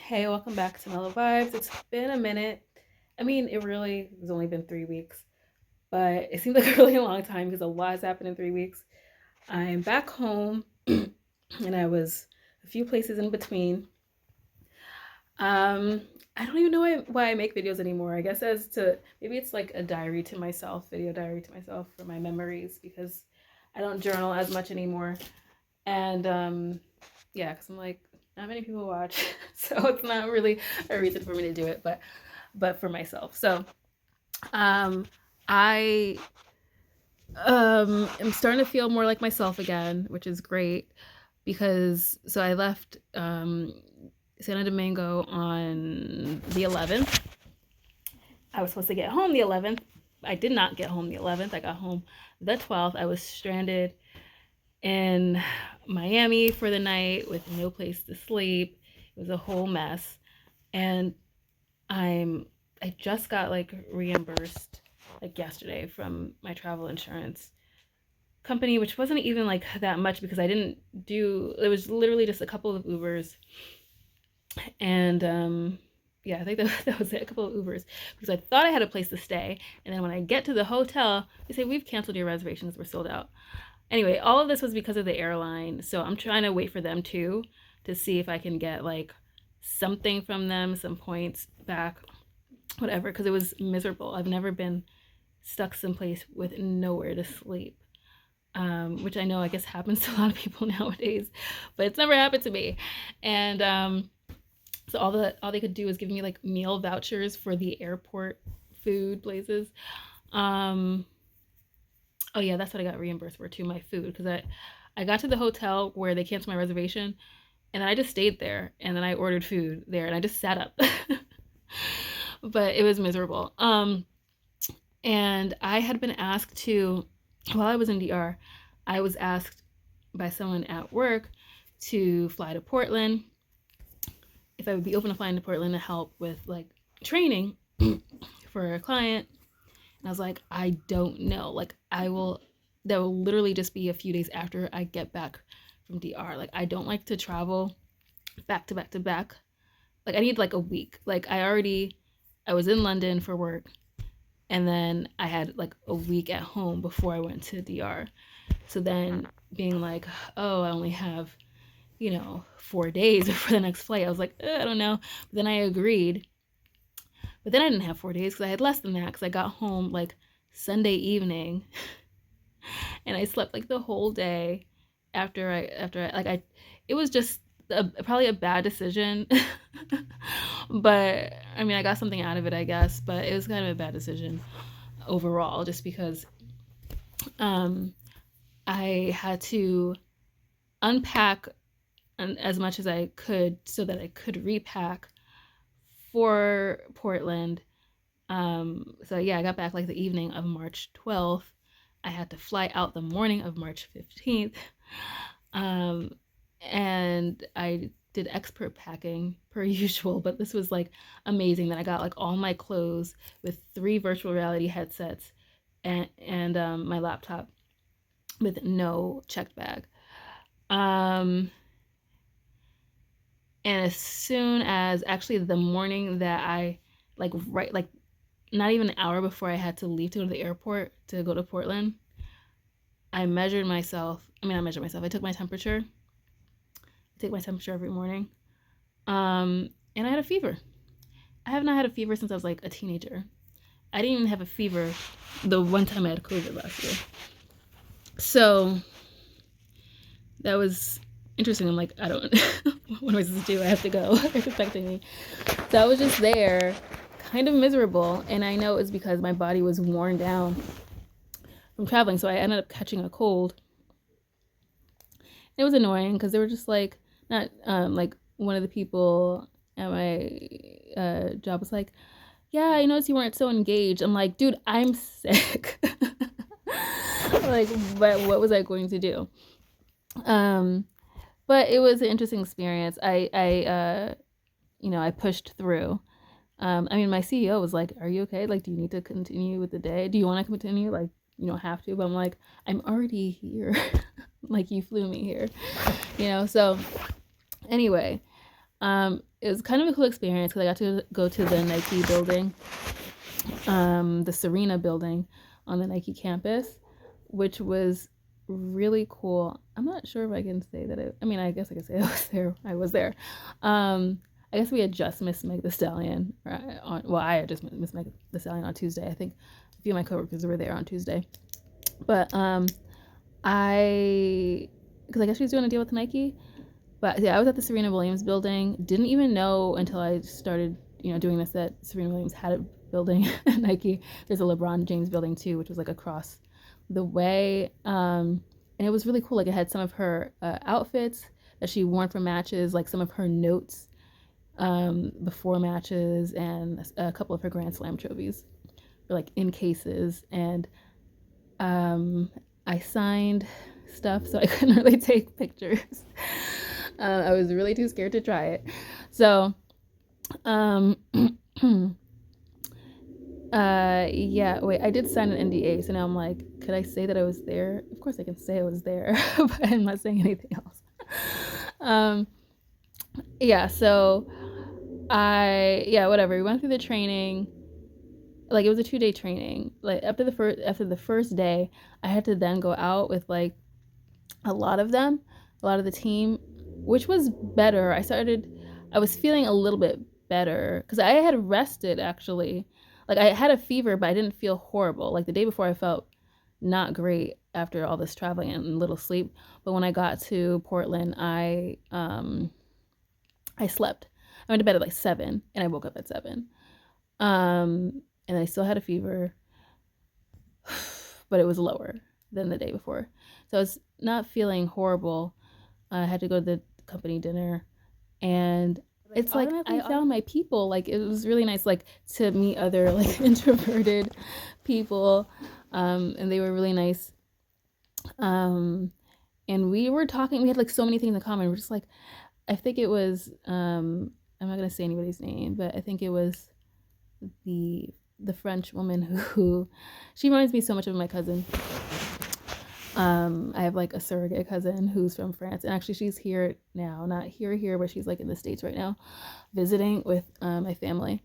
Hey, welcome back to Mellow Vibes. It's been a minute. I mean, it really has only been 3 weeks, but it seems like a really long time because a lot has happened in 3 weeks. I'm back home and I was a few places in between. I don't even know why I make videos anymore. I guess as to maybe it's like a diary to myself, video diary to myself for my memories because I don't journal as much anymore. And yeah, because I'm like, not many people watch, so it's not really a reason for me to do it, but for myself. So um, I am starting to feel more like myself again, which is great because so I left Santo Domingo on the 11th. I was supposed to get home the 11th. I did not get home the 11th. I got home the 12th. I was stranded in Miami for the night with no place to sleep. It was a whole mess. And I just got like reimbursed like yesterday from my travel insurance company, which wasn't even like that much because I didn't do it was literally just a couple of Ubers. And yeah, I think that was it, a couple of Ubers because I thought I had a place to stay. And then when I get to the hotel, they say we've canceled your reservations, we're sold out. Anyway, all of this was because of the airline. So I'm trying to wait for them too to see if I can get like something from them, some points back, whatever, because it was miserable. I've never been stuck someplace with nowhere to sleep, which I know I guess happens to a lot of people nowadays, but it's never happened to me. And so all they could do was give me like meal vouchers for the airport food places. Um, Oh yeah, that's what I got reimbursed for too, my food, because I got to the hotel where they canceled my reservation, and then I just stayed there, and then I ordered food there, and I just sat up, but it was miserable. And I had been asked to, while I was in DR, I was asked by someone at work to fly to Portland, if I would be open to flying to Portland to help with like training for a client. And I was like, I don't know. Like, that will literally just be a few days after I get back from DR. Like, I don't like to travel back to back to back. Like, I need like a week. Like, I was in London for work. And then I had like a week at home before I went to DR. So then being like, oh, I only have, 4 days before the next flight. I was like, I don't know. But then I agreed. But then I didn't have 4 days because I had less than that because I got home like Sunday evening and I slept like the whole day after I like I it was just probably a bad decision. But I mean, I got something out of it, I guess, but it was kind of a bad decision overall just because um I had to unpack as much as I could so that I could repack for Portland. So yeah, I got back like the evening of March 12th. I had to fly out the morning of March 15th. Um, and I did expert packing per usual, but this was like amazing that I got like all my clothes with 3 virtual reality headsets and my laptop with no checked bag. Um, and as soon as actually the morning that I like not even an hour before I had to leave to go to the airport to go to Portland, I measured myself. I mean, I measured myself. I took my temperature. I take my temperature every morning. And I had a fever. I have not had a fever since I was like a teenager. I didn't even have a fever the one time I had COVID last year. So that was interesting. I'm like, I don't, what am I supposed to do? I have to go. It's affecting me. So I was just there, kind of miserable. And I know it was because my body was worn down from traveling. So I ended up catching a cold. It was annoying because they were just like, not like one of the people at my job was like, yeah, I noticed you weren't so engaged. I'm like, dude, I'm sick. Like, but what was I going to do? But it was an interesting experience. I pushed through. I mean, my CEO was like, "Are you okay? Like, do you need to continue with the day? Do you want to continue? Like, you don't have to." But I'm like, "I'm already here. Like, you flew me here, So anyway, it was kind of a cool experience because I got to go to the Nike building, the Serena building on the Nike campus, which was really cool. I'm not sure if I can say that I mean, I guess I can say I was there. I was there. I guess we had just missed Meg the Stallion. I had just missed Meg the Stallion on Tuesday. I think a few of my coworkers were there on Tuesday. But because I guess she was doing a deal with Nike. But yeah, I was at the Serena Williams building. Didn't even know until I started, doing this, that Serena Williams had a building at Nike. There's a LeBron James building too, which was like across the way. And it was really cool. Like, it had some of her outfits that she worn for matches, like some of her notes before matches, and a couple of her Grand Slam trophies were like in cases. And I signed stuff, so I couldn't really take pictures. I was really too scared to try it. So, yeah, wait, I did sign an NDA, so now I'm like, could I say that I was there? Of course I can say I was there, but I'm not saying anything else. Yeah, so whatever. We went through the training. Like, it was a 2-day training. Like, after the first day, I had to then go out with like a lot of the team, which was better. I was feeling a little bit better because I had rested, actually. Like, I had a fever, but I didn't feel horrible. Like, the day before I felt not great after all this traveling and little sleep. But when I got to Portland, I slept. I went to bed at like 7 and I woke up at 7. And I still had a fever, but it was lower than the day before. So I was not feeling horrible. I had to go to the company dinner, and it's like I found my people. Like, it was really nice, like, to meet other like introverted people, and they were really nice. And we were talking. We had like so many things in common. We're just like, I think it was I'm not gonna say anybody's name, but I think it was the French woman who she reminds me so much of my cousin. I have like a surrogate cousin who's from France, and actually she's here now, not here, but she's like in the States right now, visiting with my family.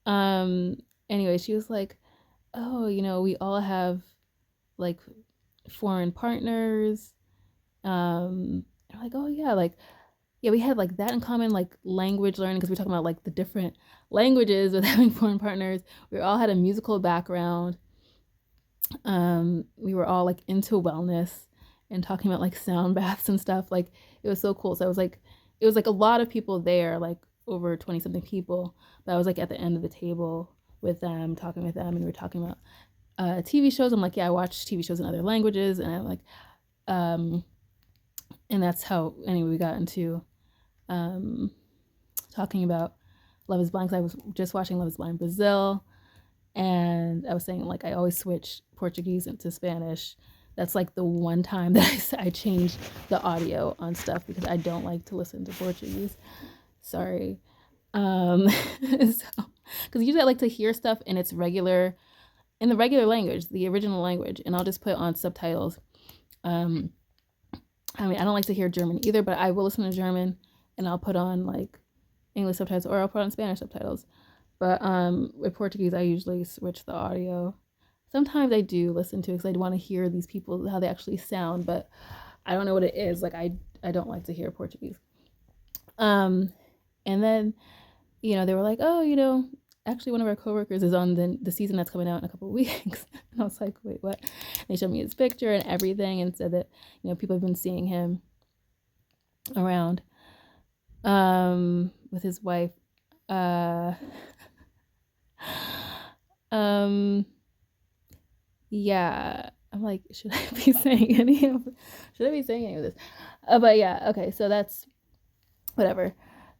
Anyway, she was like, oh, we all have like foreign partners. I'm like, oh yeah, like, yeah, we had like that in common, like language learning, because we're talking about like the different languages with having foreign partners. We all had a musical background. We were all like into wellness and talking about like sound baths and stuff. Like, it was so cool. So it was like a lot of people there, like over 20 something people. But I was like at the end of the table with them, talking with them, and we were talking about TV shows. I'm like, yeah, I watch TV shows in other languages, and I'm like, and that's how, anyway, we got into talking about Love is Blind, because I was just watching Love is Blind Brazil, and I was saying, like, I always switch Portuguese into Spanish. That's like the one time that I changed the audio on stuff, because I don't like to listen to Portuguese. Sorry. Because usually I like to hear stuff in the regular language, the original language, and I'll just put on subtitles. I mean, I don't like to hear German either, but I will listen to German, and I'll put on like English subtitles, or I'll put on Spanish subtitles. But with Portuguese, I usually switch the audio. Sometimes I do listen to it because I want to hear these people, how they actually sound, but I don't know what it is. Like, I don't like to hear Portuguese. And then, they were like, oh, actually one of our coworkers is on the season that's coming out in a couple of weeks. And I was like, wait, what? And they showed me his picture and everything, and said that, people have been seeing him around with his wife. Yeah, I'm like, should I be saying any of this? But yeah, okay, so that's whatever.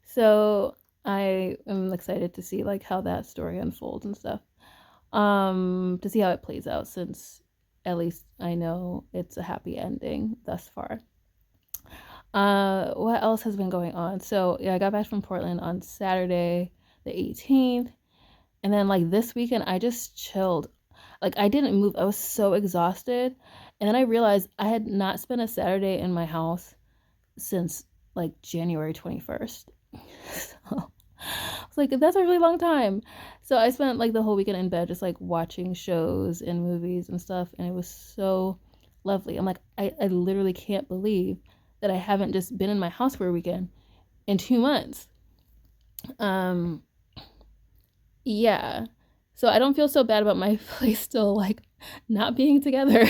So I am excited to see like how that story unfolds and stuff. To see how it plays out, since at least I know it's a happy ending thus far. What else has been going on? So yeah, I got back from Portland on Saturday the 18th, and then like this weekend I just chilled. Like, I didn't move. I was so exhausted, and then I realized I had not spent a Saturday in my house since like January 21st. So I was like, that's a really long time. So I spent like the whole weekend in bed just like watching shows and movies and stuff, and it was so lovely. I'm like, I literally can't believe that I haven't just been in my house for a weekend in 2 months. Um, yeah. So I don't feel so bad about my place still like not being together.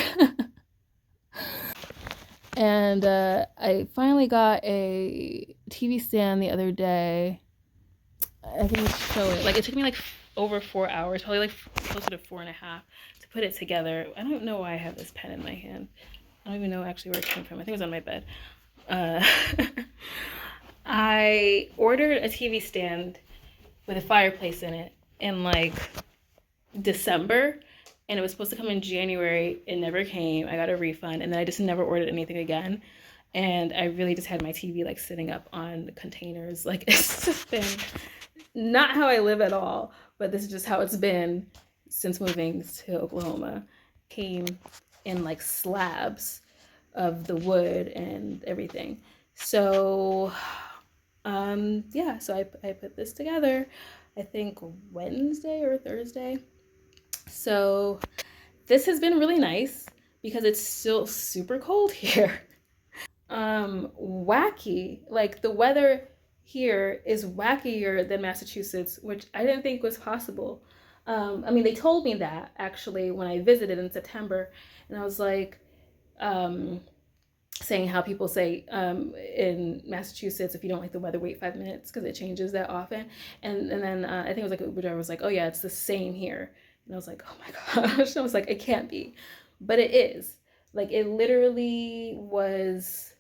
And I finally got a TV stand the other day. I can show it. Like it took me like over 4 hours, probably like closer to 4.5, to put it together. I don't know why I have this pen in my hand. I don't even know actually where it came from. I think it was on my bed. Uh, I ordered a TV stand with a fireplace in it in like December, and it was supposed to come in January. It never came. I got a refund, and then I just never ordered anything again. And I really just had my TV like sitting up on containers. Like it's just been not how I live at all, but this is just how it's been since moving to Oklahoma. Came in like slabs of the wood and everything. So yeah, so I put this together, I think Wednesday or Thursday. So this has been really nice because it's still super cold here. Wacky. Like the weather here is wackier than Massachusetts, which I didn't think was possible. I mean, they told me that actually when I visited in September, and I was like, um, saying how people say in Massachusetts, if you don't like the weather, wait 5 minutes because it changes that often. And then I think it was like an Uber driver was like, oh yeah, it's the same here. And I was like, oh my gosh. I was like, it can't be. But it is. Like it literally was,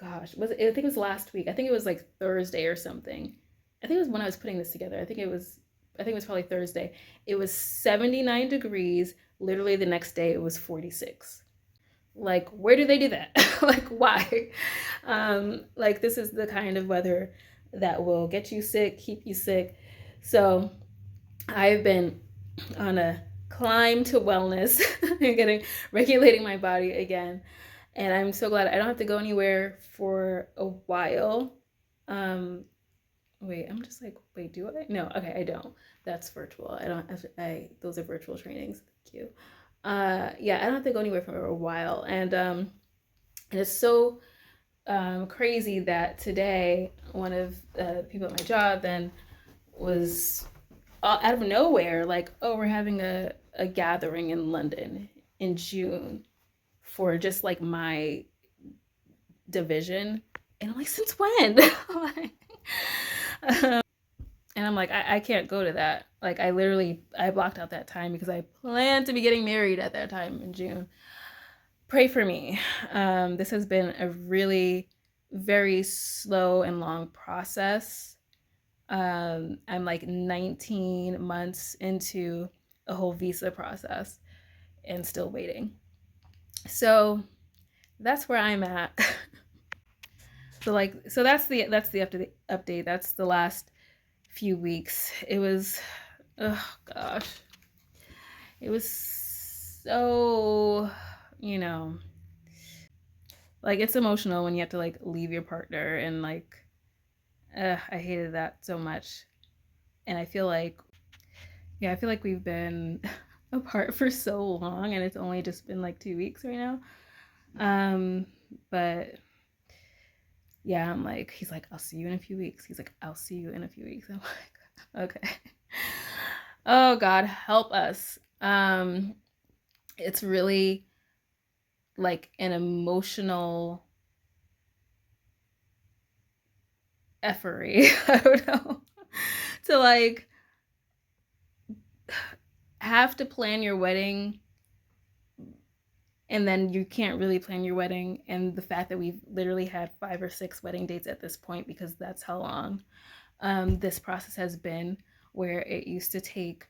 gosh, was it, I think it was last week. I think it was like Thursday or something. I think it was when I was putting this together. I think it was probably Thursday. It was 79 degrees. Literally the next day it was 46. Like, where do they do that? Like, why? Like, this is the kind of weather that will get you sick, keep you sick. So, I've been on a climb to wellness and getting regulating my body again. And I'm so glad I don't have to go anywhere for a while. Wait, I'm just like, wait, do I? No, okay, I don't. That's virtual. I don't have to, those are virtual trainings. Thank you. Yeah, I don't have to go anywhere for a while. And it's so crazy that today one of the people at my job then was out of nowhere like, oh, we're having a gathering in London in June for just like my division. And I'm like, since when? And I'm like, I can't go to that. Like I blocked out that time because I planned to be getting married at that time in June. Pray for me. This has been a really very slow and long process. I'm like 19 months into a whole visa process and still waiting. So that's where I'm at. So that's the update. That's the last few weeks. It was, oh gosh, it was so, you know, like it's emotional when you have to like leave your partner and like, I hated that so much. And I feel like, yeah, I feel like we've been apart for so long and it's only just been like 2 weeks right now. Um, but yeah, I'm like, he's like, I'll see you in a few weeks. He's like, I'll see you in a few weeks. I'm like, okay. Oh God, help us. It's really like an emotional effery. I don't know. To like have to plan your wedding and then you can't really plan your wedding, and the fact that we've literally had 5 or 6 wedding dates at this point because that's how long this process has been, where it used to take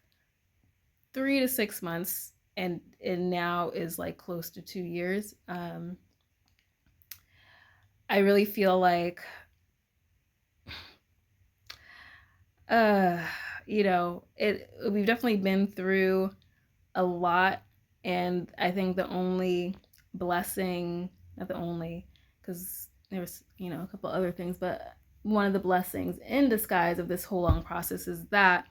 3 to 6 months and it now is like close to 2 years. I really feel like uh we've definitely been through a lot, and I think the only blessing, not the only, because there was a couple other things, but one of the blessings in disguise of this whole long process is that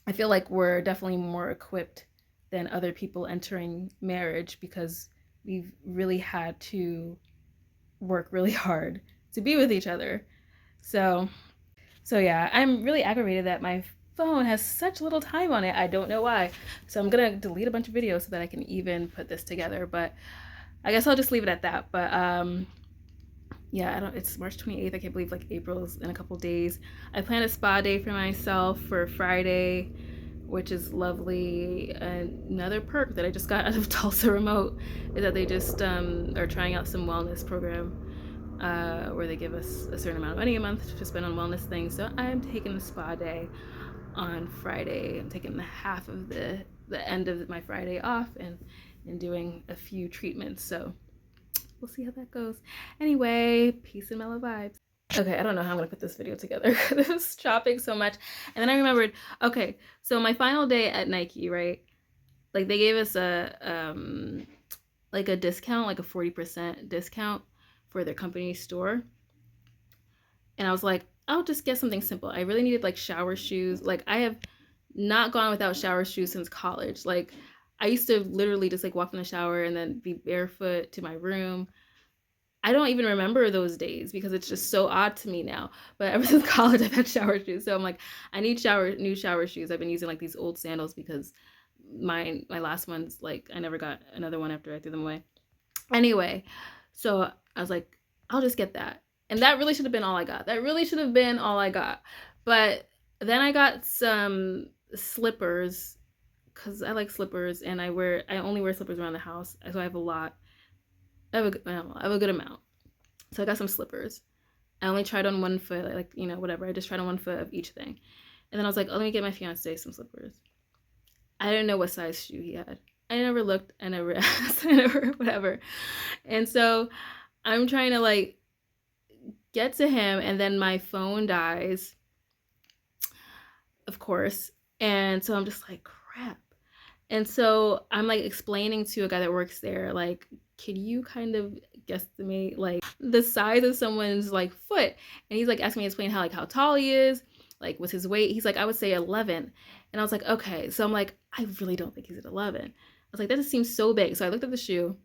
I feel like we're definitely more equipped than other people entering marriage, because we've really had to work really hard to be with each other. So yeah, I'm really aggravated that my phone has such little time on it. I don't know why. So I'm gonna delete a bunch of videos so that I can even put this together. But I guess I'll just leave it at that. But yeah, it's March 28th. I can't believe like April's in a couple days. I planned a spa day for myself for Friday, which is lovely. Another perk that I just got out of Tulsa Remote is that they just are trying out some wellness program where they give us a certain amount of money a month to spend on wellness things. So I'm taking a spa day on Friday. I'm taking the half of the end of my Friday off and doing a few treatments. So we'll see how that goes. Anyway, peace and mellow vibes. Okay, I don't know how I'm gonna put this video together. I was shopping so much, and then I remembered. Okay, so my final day at Nike, right? Like they gave us a like a discount, like a 40% discount for their company store, and I was like, I'll just get something simple. I really needed like shower shoes. Like I have not gone without shower shoes since college. Like I used to literally just like walk in the shower and then be barefoot to my room. I don't even remember those days because it's just so odd to me now. But ever since college, I've had shower shoes. So I'm like, I need new shower shoes. I've been using like these old sandals because my last ones, like I never got another one after I threw them away. Anyway, so I was like, I'll just get that. And that really should have been all I got. That really should have been all I got. But then I got some slippers because I like slippers, and I only wear slippers around the house. So I have a lot. I have a good amount. So I got some slippers. I only tried on one foot, like, you know, whatever. I just tried on one foot of each thing. And then I was like, oh, let me get my fiance some slippers. I didn't know what size shoe he had. I never looked. I never asked. I never, whatever. And so I'm trying to like get to him, and then my phone dies, of course. And so I'm just like, crap. And so I'm like explaining to a guy that works there, like, can you kind of guesstimate like the size of someone's like foot? And he's like asking me to explain how tall he is, like what's his weight. He's like, I would say 11. And I was like, okay. So I'm like, I really don't think he's at 11. I was like, that just seems so big. So I looked at the shoe,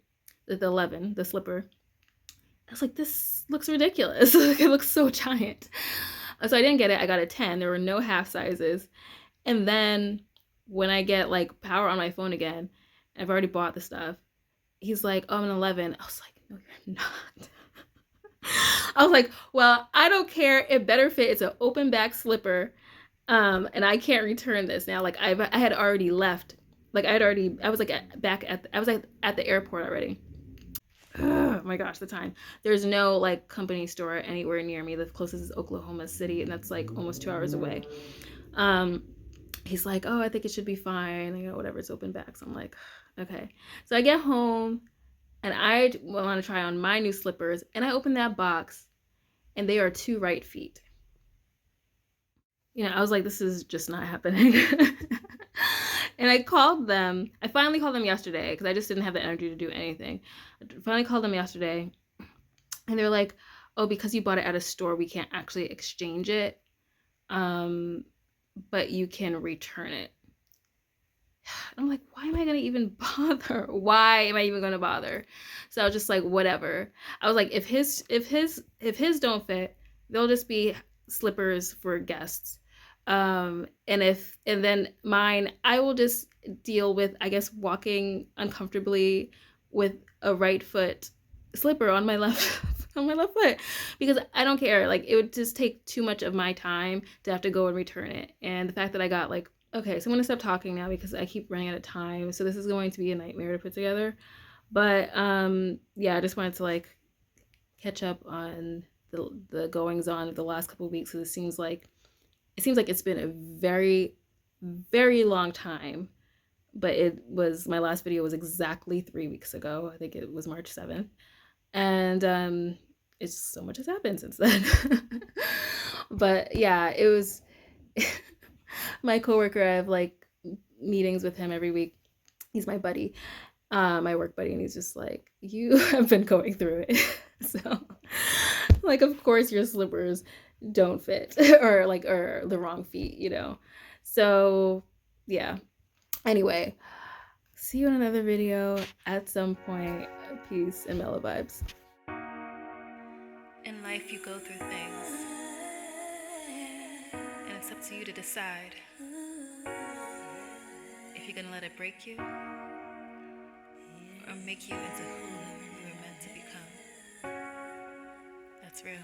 the 11, the slipper. I was like, this looks ridiculous. It looks so giant. So I didn't get it. I got a 10. There were no half sizes. And then when I get like power on my phone again, I've already bought the stuff. He's like, oh, I'm an 11. I was like, no, you're not. I was like, well, I don't care. It better fit. It's an open back slipper. And I can't return this now. Like I had already left. Like I was like at the airport already. Oh my gosh, the time. There's no like company store anywhere near me. The closest is Oklahoma City, and that's like almost 2 hours away. He's like, oh, I think it should be fine. You know, whatever, it's open back. So I'm like, okay. So I get home and I want to try on my new slippers, and I open that box and they are 2 right feet. You know, I was like, this is just not happening. And I called them. I finally called them yesterday because I just didn't have the energy to do anything. I finally called them yesterday, and they're like, oh, because you bought it at a store, we can't actually exchange it. But you can return it. I'm like, why am I gonna even bother? Why am I even gonna bother? So I was just like, whatever. I was like, if his don't fit, they'll just be slippers for guests. And then mine, I will just deal with, I guess, walking uncomfortably with a right foot slipper on my left foot, because I don't care. Like it would just take too much of my time to have to go and return it. And the fact that I got like, okay, so I'm gonna stop talking now because I keep running out of time. So this is going to be a nightmare to put together. But yeah, I just wanted to like catch up on the goings on of the last couple of weeks, because it seems like it's been a very, very long time. But my last video was exactly 3 weeks ago. I think it was March 7th. And it's so much has happened since then. But yeah, it was my coworker. I have like meetings with him every week. He's my buddy, my work buddy, and he's just like, you have been going through it. So like, of course your slippers don't fit or the wrong feet, you know. So yeah. Anyway, see you in another video at some point. Peace and mellow vibes. In life, you go through things, and it's up to you to decide if you're gonna let it break you or make you into who you were meant to become. That's real.